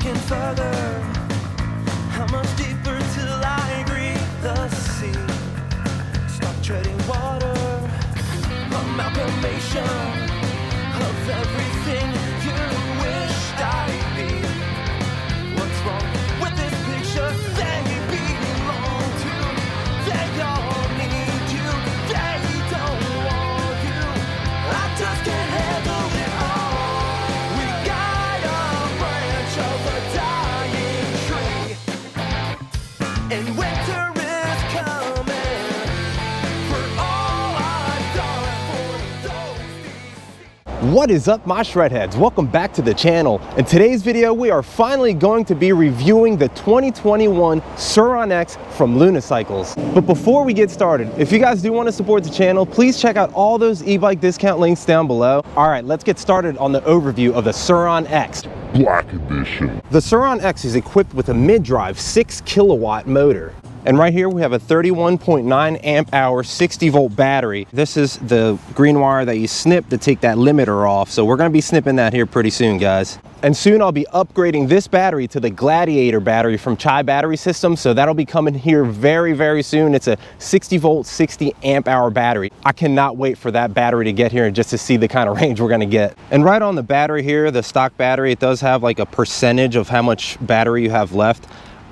sinking further. How much deeper till I breathe the sea? Stop treading water. Amalgamation of everything you wished I'd be. What's wrong with this picture? They belong to. They all need you. They don't want you. I just can't handle it all. We got a branch of a dying tree, and winter is coming for all I've done for those. What is up, my shredheads? Welcome back to the channel. In today's video, we are finally going to be reviewing the 2021 Sur-Ron X from Luna-Cycles. But before we get started, if you guys do want to support the channel, please check out all those e-bike discount links down below. All right, let's get started on the overview of the Sur-Ron X. Black Edition. The Sur-Ron X is equipped with a mid-drive 6 kilowatt motor. And right here we have a 31.9 amp hour 60 volt battery. This is the green wire that you snip to take that limiter off. So we're gonna be snipping that here pretty soon, guys. And soon I'll be upgrading this battery to the Gladiator battery from Chai Battery System. So that'll be coming here very, very soon. It's a 60 volt, 60 amp hour battery. I cannot wait for that battery to get here and just to see the kind of range we're gonna get. And right on the battery here, the stock battery, it does have like a percentage of how much battery you have left.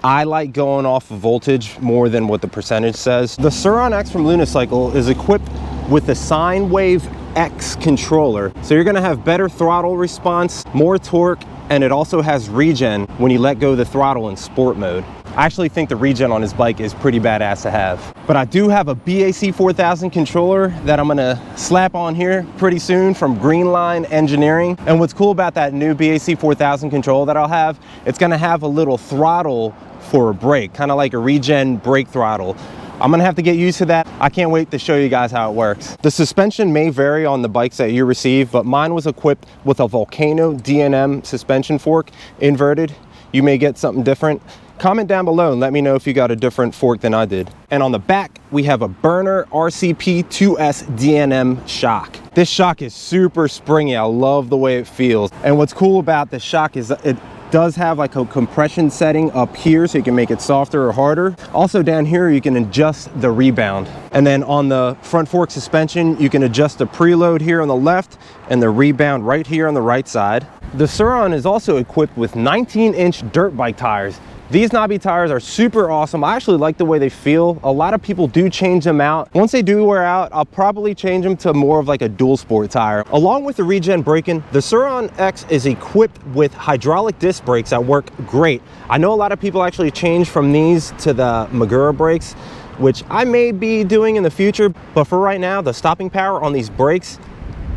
I like going off of voltage more than what the percentage says. The Sur-Ron X from Luna-Cycle is equipped with the Sine Wave X controller. So you're gonna have better throttle response, more torque, and it also has regen when you let go of the throttle in sport mode. I actually think the regen on his bike is pretty badass to have. But I do have a BAC 4000 controller that I'm gonna slap on here pretty soon from Greenline Engineering. And what's cool about that new BAC 4000 controller that I'll have, it's gonna have a little throttle for a brake, kind of like a regen brake throttle. I'm gonna have to get used to that. I can't wait to show you guys how it works. The suspension may vary on the bikes that you receive, but mine was equipped with a Volcano DNM suspension fork, inverted. You may get something different. Comment down below and let me know if you got a different fork than I did. And on the back, we have a Burner RCP 2S DNM shock. This shock is super springy. I love the way it feels. And what's cool about the shock is it does have like a compression setting up here so you can make it softer or harder. Also down here, you can adjust the rebound. And then on the front fork suspension, you can adjust the preload here on the left and the rebound right here on the right side. The Sur-Ron is also equipped with 19-inch dirt bike tires. These knobby tires are super awesome. I actually like the way they feel. A lot of people do change them out. Once they do wear out, I'll probably change them to more of like a dual sport tire. Along with the regen braking, the Sur-Ron X is equipped with hydraulic disc brakes that work great. I know a lot of people actually change from these to the Magura brakes, which I may be doing in the future, but for right now, the stopping power on these brakes,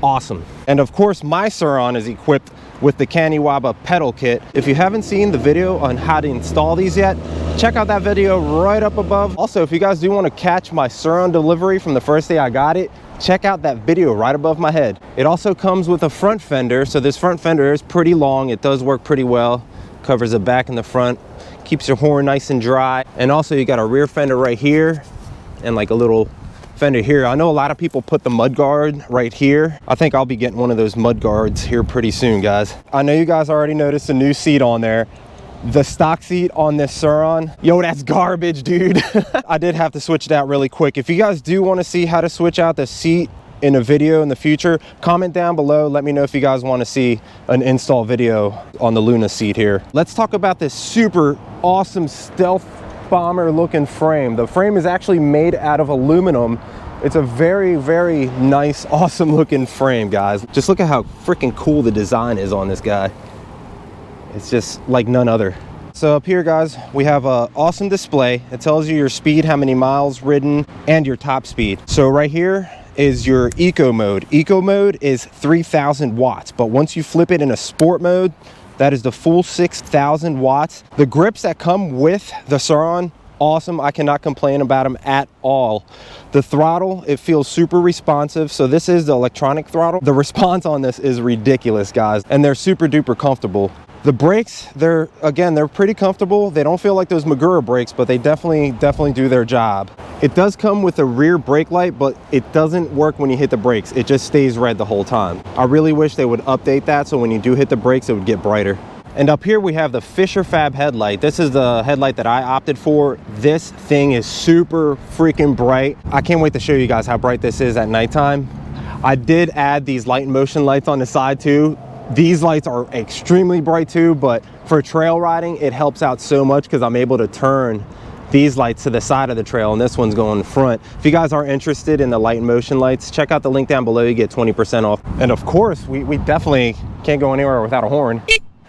awesome. And of course, my Sur-Ron is equipped with the Kaniwaba pedal kit. If you haven't seen the video on how to install these yet, check out that video right up above. Also, if you guys do want to catch my Sur-Ron delivery from the first day I got it, check out that video right above my head. It also comes with a front fender. So this front fender is pretty long. It does work pretty well. Covers the back and the front, keeps your horn nice and dry. And also you got a rear fender right here and like a little fender here. I know a lot of people put the mud guard right here. I think I'll be getting one of those mud guards here pretty soon, guys. I know you guys already noticed a new seat on there. The stock seat on this Sur-Ron, yo, that's garbage, dude. I did have to switch it out really quick. If you guys do want to see how to switch out the seat in a video in the future, comment down below. Let me know if you guys want to see an install video on the Luna seat here. Let's talk about this super awesome stealth bomber looking frame. The frame is actually made out of aluminum. It's a very, very nice, awesome looking frame, guys. Just look at how freaking cool the design is on this guy. It's just like none other. So up here, guys, we have an awesome display. It tells you your speed, how many miles ridden, and your top speed. So right here is your eco mode. Eco mode is 3,000 watts, but once you flip it in a sport mode, that is the full 6,000 watts. The grips that come with the Sur-Ron, awesome. I cannot complain about them at all. The throttle, it feels super responsive. So this is the electronic throttle. The response on this is ridiculous, guys, and they're super duper comfortable. The brakes, they're pretty comfortable. They don't feel like those Magura brakes, but they definitely do their job. It does come with a rear brake light, but it doesn't work when you hit the brakes. It just stays red the whole time. I really wish they would update that so when you do hit the brakes, it would get brighter. And up here we have the Fisher Fab headlight. This is the headlight that I opted for. This thing is super freaking bright. I can't wait to show you guys how bright this is at nighttime. I did add these light and motion lights on the side too. These lights are extremely bright too, but for trail riding, it helps out so much because I'm able to turn these lights to the side of the trail and this one's going in front. If you guys are interested in the light and motion lights, check out the link down below. You get 20% off. And of course, we definitely can't go anywhere without a horn.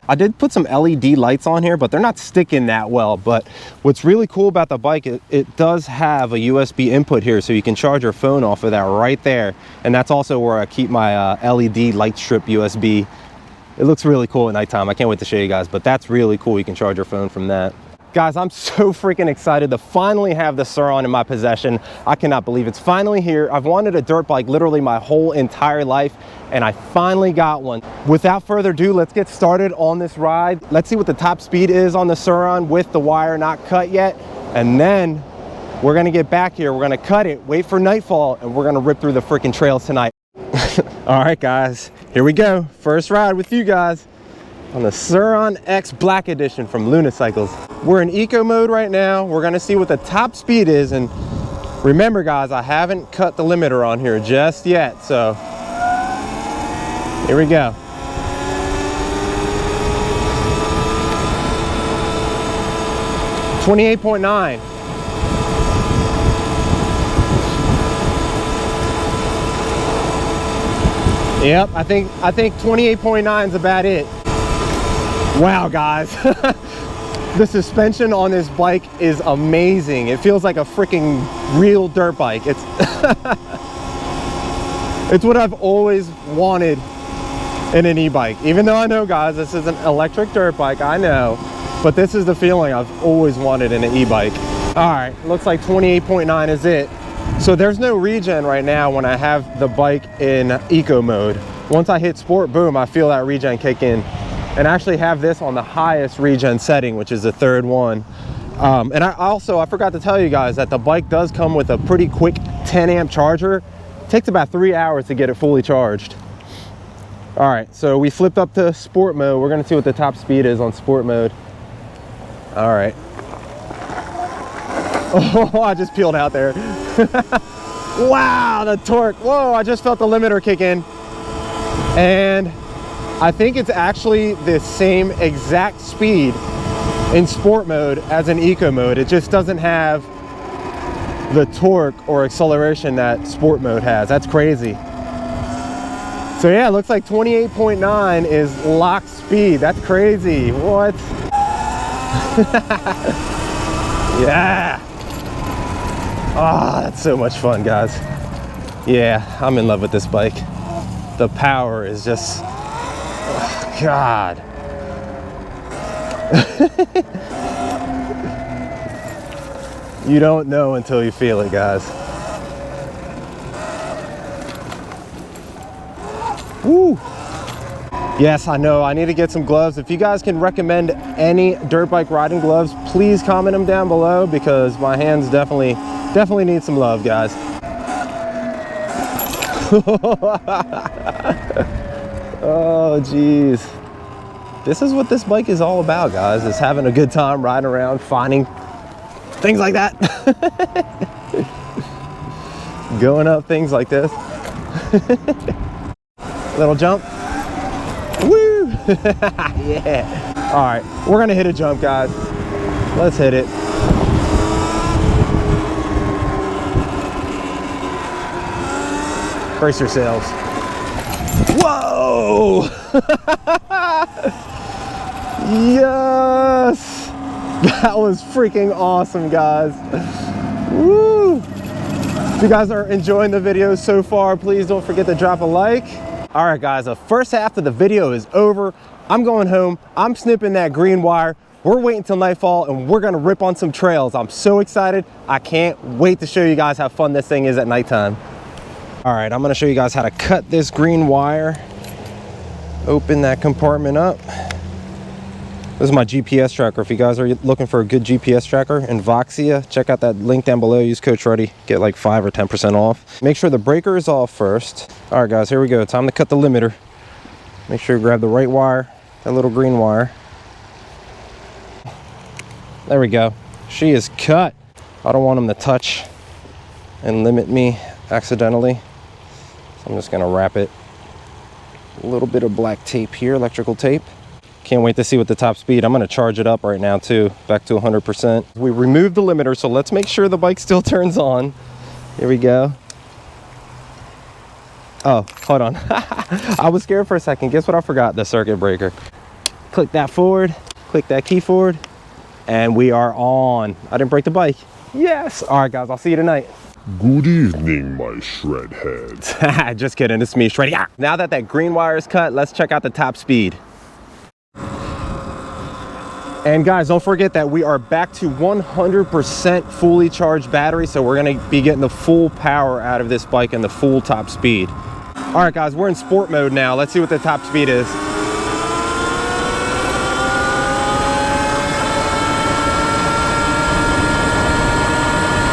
I did put some LED lights on here, but they're not sticking that well. But what's really cool about the bike, it does have a USB input here, so you can charge your phone off of that right there. And that's also where I keep my LED light strip USB. It looks really cool at nighttime. I can't wait to show you guys, but that's really cool. You can charge your phone from that. Guys, I'm so freaking excited to finally have the Sur-Ron in my possession. I cannot believe it's finally here. I've wanted a dirt bike literally my whole entire life, and I finally got one. Without further ado, let's get started on this ride. Let's see what the top speed is on the Sur-Ron with the wire not cut yet. And then we're gonna get back here, we're gonna cut it, wait for nightfall, and we're gonna rip through the freaking trails tonight. All right, guys, here we go. First ride with you guys on the Sur-Ron X Black Edition from Lunicycles. We're in eco mode right now. We're gonna see what the top speed is. And remember guys, I haven't cut the limiter on here just yet. So here we go. .9. Yep, I think 28.9 is about it. Wow, guys. The suspension on this bike is amazing. It feels like a freaking real dirt bike. It's it's what I've always wanted in an e-bike. Even though I know, guys, this is an electric dirt bike, I know, but this is the feeling I've always wanted in an e-bike. All right, looks like 28.9 is it. So there's no regen right now when I have the bike in eco mode. Once I hit sport, boom, I feel that regen kick in. And I actually have this on the highest regen setting, which is the third one. And I forgot to tell you guys that the bike does come with a pretty quick 10 amp charger. It takes about 3 hours to get it fully charged. All right, so we flipped up to sport mode. We're gonna see what the top speed is on sport mode. All right. Oh, I just peeled out there. Wow, the torque. Whoa, I just felt the limiter kick in. And I think it's actually the same exact speed in sport mode as in eco mode. It just doesn't have the torque or acceleration that sport mode has. That's crazy. So yeah, it looks like 28.9 is lock speed. That's crazy. What? Yeah. Ah, oh, that's so much fun, guys. Yeah, I'm in love with this bike. The power is just, oh, God. You don't know until you feel it, guys. Woo. Yes, I know, I need to get some gloves. If you guys can recommend any dirt bike riding gloves, please comment them down below because my hands definitely need some love, guys. Oh, geez. This is what this bike is all about, guys, is having a good time riding around, finding things like that. Going up things like this. Little jump. Woo! Yeah. All right, we're gonna hit a jump, guys. Let's hit it. Brace yourselves. Whoa! Yes! That was freaking awesome, guys. Woo! If you guys are enjoying the video so far, please don't forget to drop a like. All right, guys, the first half of the video is over. I'm going home. I'm snipping that green wire. We're waiting till nightfall and we're gonna rip on some trails. I'm so excited. I can't wait to show you guys how fun this thing is at nighttime. All right, I'm gonna show you guys how to cut this green wire. Open that compartment up. This is my GPS tracker. If you guys are looking for a good GPS tracker in Voxia, check out that link down below. Use code Shreddie, get like 5 or 10% off. Make sure the breaker is off first. All right, guys, here we go. Time to cut the limiter. Make sure you grab the right wire, that little green wire. There we go. She is cut. I don't want them to touch and limit me accidentally. So I'm just gonna wrap it. A little bit of black tape here, electrical tape. Can't wait to see what the top speed. I'm gonna charge it up right now too, back to 100%. We removed the limiter, so let's make sure the bike still turns on. Here we go. Oh, hold on. I was scared for a second. Guess what I forgot? The circuit breaker. Click that forward, click that key forward, and we are on. I didn't break the bike. Yes. All right, guys, I'll see you tonight. Good evening, my shred head. Just kidding, it's me, Shreddie. Ah. Now that that green wire is cut, let's check out the top speed. And guys, don't forget that we are back to 100% fully charged battery, so we're gonna be getting the full power out of this bike and the full top speed. All right, guys, we're in sport mode now. Let's see what the top speed is.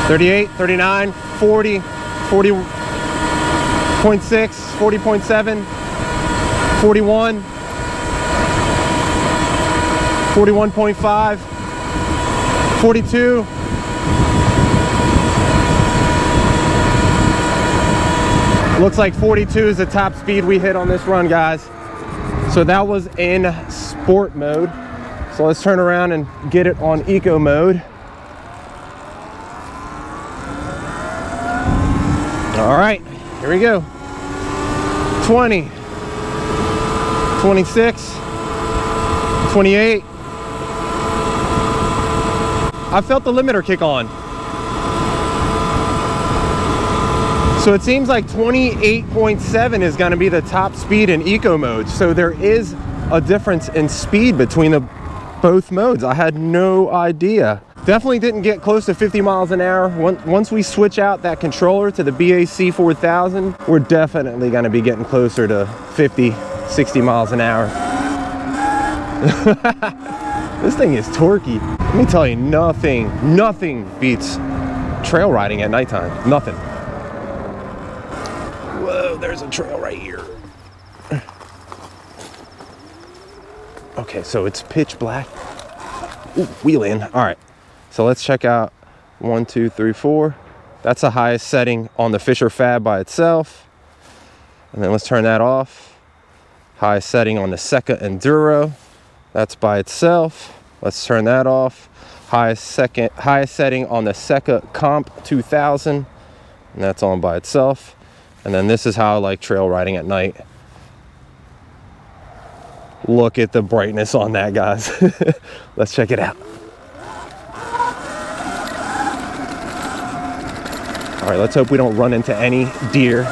$38, $39, $40, $40.6, $40.7, $41, $41.5, $42. Looks like 42 is the top speed we hit on this run, guys. So that was in sport mode. So let's turn around and get it on eco mode. All right, here we go. 20, 26, 28. I felt the limiter kick on. So it seems like 28.7 is gonna be the top speed in eco mode. So there is a difference in speed between the both modes. I had no idea. Definitely didn't get close to 50 miles an hour. Once we switch out that controller to the BAC 4000, we're definitely gonna be getting closer to 50, 60 miles an hour. This thing is torquey. Let me tell you, nothing beats trail riding at nighttime. Nothing. Whoa, there's a trail right here. Okay, so it's pitch black. Ooh, wheeling. All right, so let's check out 1, 2, 3, 4. That's the highest setting on the Fisher Fab by itself. And then let's turn that off. Highest setting on the Seka Enduro. That's by itself. Let's turn that off. Highest setting on the Seka Comp 2000. And that's on by itself. And then this is how I like trail riding at night. Look at the brightness on that, guys. Let's check it out. All right, let's hope we don't run into any deer.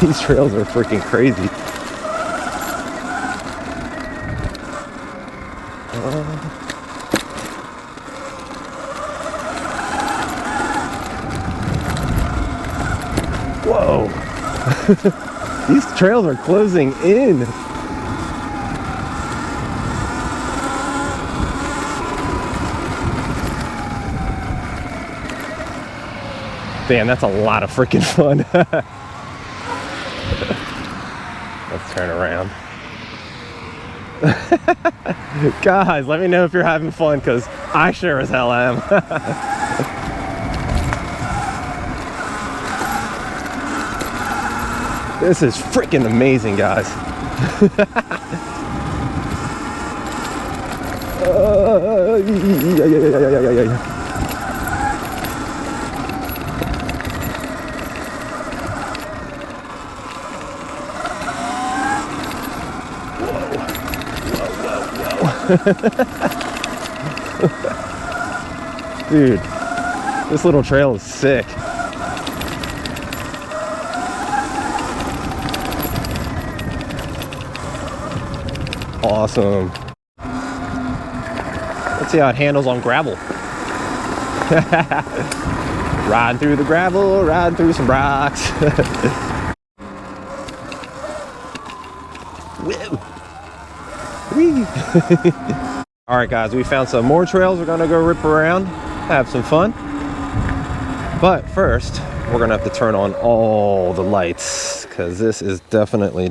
These trails are freaking crazy. Whoa. These trails are closing in. Damn, that's a lot of freaking fun. Let's turn around. Guys, let me know if you're having fun, because I sure as hell am. This is freaking amazing, guys. Dude, this little trail is sick. Awesome. Let's see how it handles on gravel. Riding through the gravel, riding through some rocks. Whoa. All right, guys, we found some more trails. We're gonna go rip around, have some fun. But first, we're gonna have to turn on all the lights, because this is definitely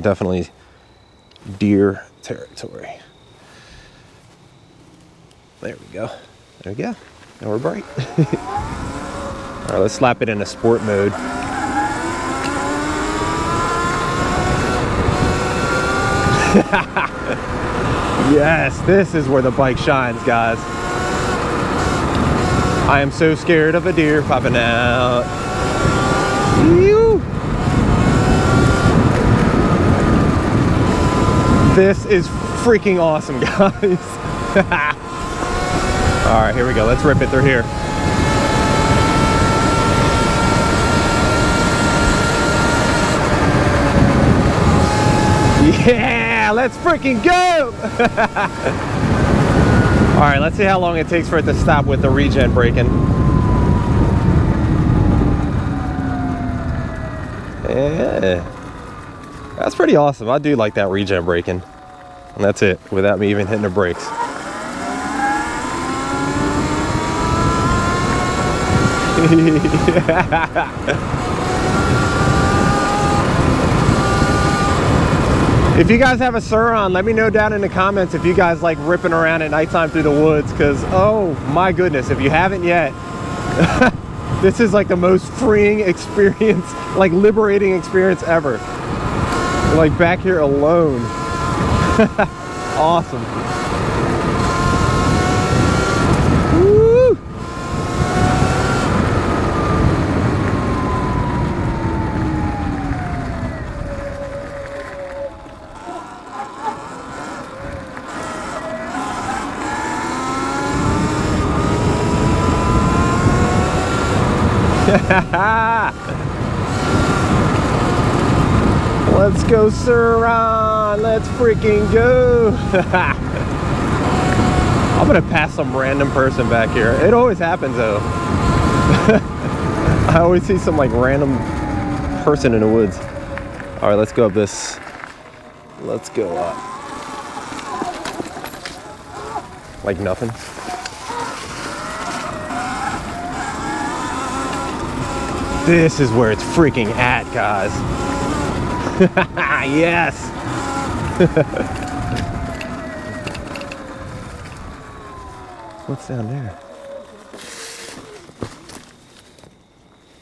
deer territory. There we go. There we go. Now we're bright. All right, let's slap it in a sport mode. Yes, this is where the bike shines, guys. I am so scared of a deer popping out. Ew. This is freaking awesome, guys. All right, here we go. Let's rip it through here. Yeah, let's freaking go. All right, let's see how long it takes for it to stop with the regen braking. Yeah, that's pretty awesome. I do like that regen braking. And that's it, without me even hitting the brakes. If you guys have a Sur-Ron, let me know down in the comments if you guys like ripping around at nighttime through the woods, because oh my goodness, if you haven't yet, this is like the most freeing experience, like liberating experience ever. You're like back here alone. Awesome. Woo! Let's go, Sur-Ron. Let's freaking go. I'm gonna pass some random person back here. It always happens though. I always see some like random person in the woods. All right, let's go up this. Let's go up. Like nothing. This is where it's freaking at, guys. Yes. What's down there?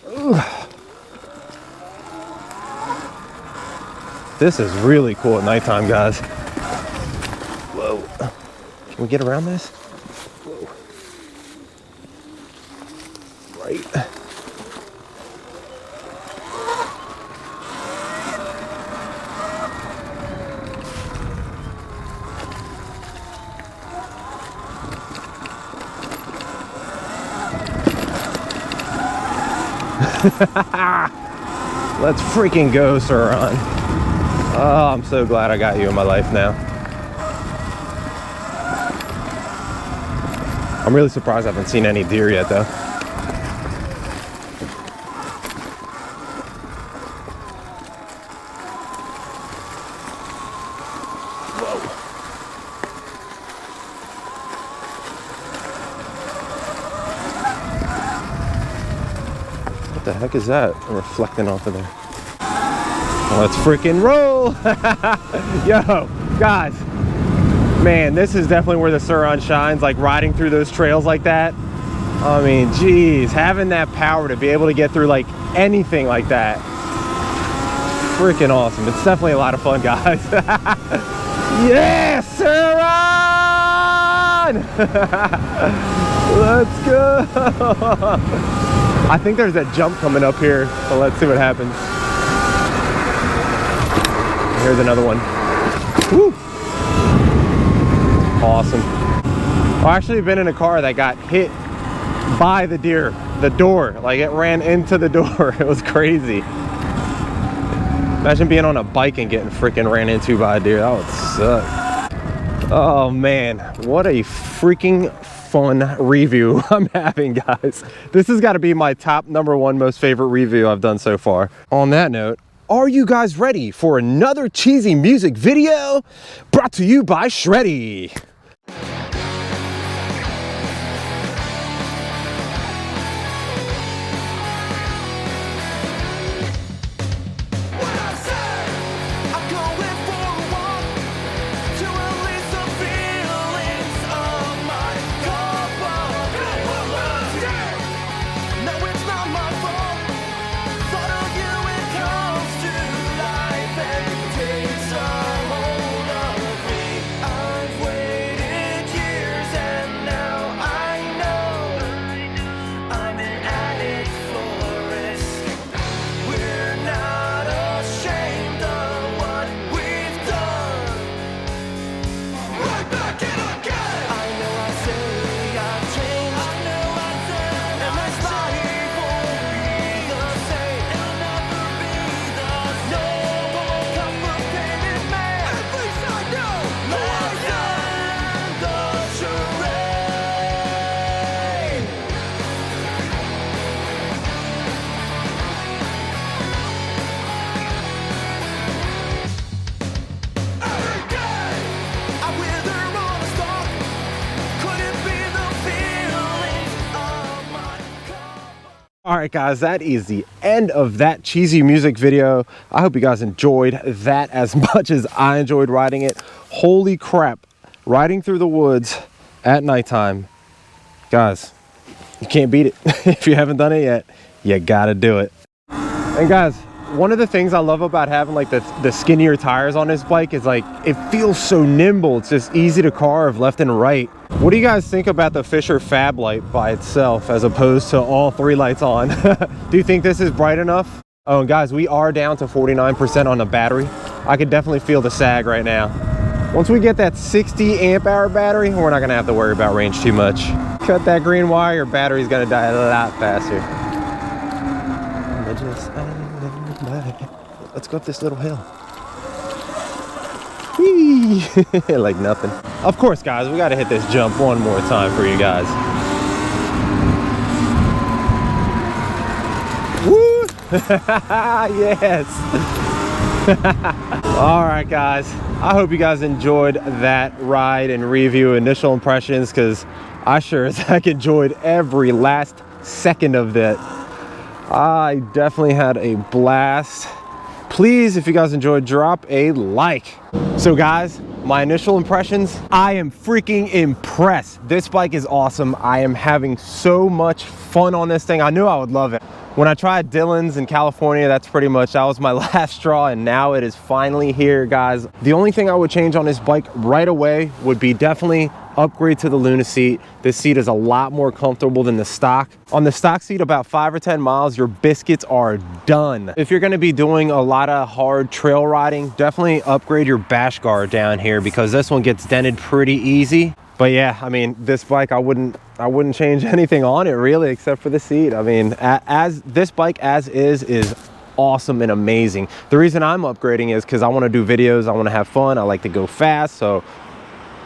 Ooh. This is really cool at nighttime, guys. Whoa. Can we get around this? Whoa. Right. Let's freaking go, Sur-Ron. Oh, I'm so glad I got you in my life now. I'm really surprised I haven't seen any deer yet, though. What the heck is that reflecting off of there? Let's freaking roll. Yo, guys, man, this is definitely where the Sur-Ron shines, like riding through those trails like that. I mean, geez, having that power to be able to get through like anything like that. Freaking awesome. It's definitely a lot of fun, guys. Yes, Sur-Ron! Let's go. I think there's a jump coming up here, so let's see what happens. Here's another one. Woo! Awesome. I've actually been in a car that got hit by the deer, the door, like it ran into the door. It was crazy. Imagine being on a bike and getting freaking ran into by a deer. That would suck. Oh man, what a freaking fun review I'm having, guys. This has got to be my top #1 most favorite review I've done so far. On that note, are you guys ready for another cheesy music video brought to you by Shreddie? When I say I'm going for a walk, All right, guys, that is the end of that cheesy music video. I hope you guys enjoyed that as much as I enjoyed riding it. Holy crap, riding through the woods at nighttime. Guys, you can't beat it. If you haven't done it yet, you gotta do it. And guys, one of the things I love about having like the skinnier tires on this bike is like, it feels so nimble. It's just easy to carve left and right. What do you guys think about the Fisher Fab light by itself as opposed to all 3 lights on? Do you think this is bright enough? Oh, and guys, we are down to 49% on the battery. I can definitely feel the sag right now. Once we get that 60 amp hour battery, we're not gonna have to worry about range too much. Cut that green wire, your battery's gonna die a lot faster. Let's go up this little hill. Whee! Like nothing. Of course, guys, we gotta hit this jump one more time for you guys. Woo! Yes! All right, guys. I hope you guys enjoyed that ride and review, initial impressions, because I sure as heck enjoyed every last second of it. I definitely had a blast. Please, if you guys enjoyed, drop a like. So guys, my initial impressions, I am freaking impressed. This bike is awesome. I am having so much fun on this thing. I knew I would love it. When I tried DILLOZ in California, that was my last straw, and now it is finally here, guys. The only thing I would change on this bike right away would be definitely upgrade to the Luna seat. This seat is a lot more comfortable than the stock. On the stock seat, about 5 or 10 miles, your biscuits are done. If you're gonna be doing a lot of hard trail riding, definitely upgrade your bash guard down here because this one gets dented pretty easy. But yeah, I mean, this bike, I wouldn't change anything on it really, except for the seat. I mean, as this bike as is awesome and amazing. The reason I'm upgrading is because I want to do videos, I want to have fun, I like to go fast, so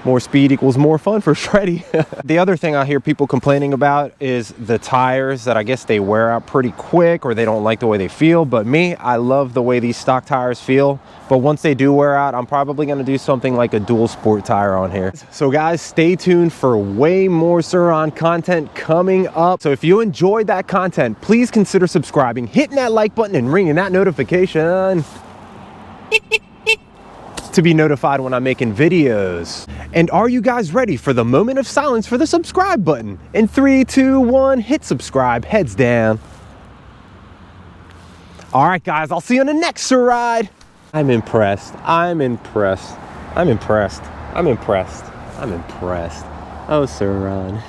more speed equals more fun for Shreddie. The other thing I hear people complaining about is the tires, that I guess they wear out pretty quick or they don't like the way they feel. But me, I love the way these stock tires feel. But once they do wear out, I'm probably gonna do something like a dual sport tire on here. So guys, stay tuned for way more Sur-Ron content coming up. So if you enjoyed that content, please consider subscribing, hitting that like button and ringing that notification to be notified when I'm making videos. And are you guys ready for the moment of silence for the subscribe button? In 3, 2, 1, hit subscribe, heads down. All right, guys, I'll see you on the next Sur Ride. I'm impressed. I'm impressed. I'm impressed. I'm impressed. I'm impressed. Oh, Sur Ron.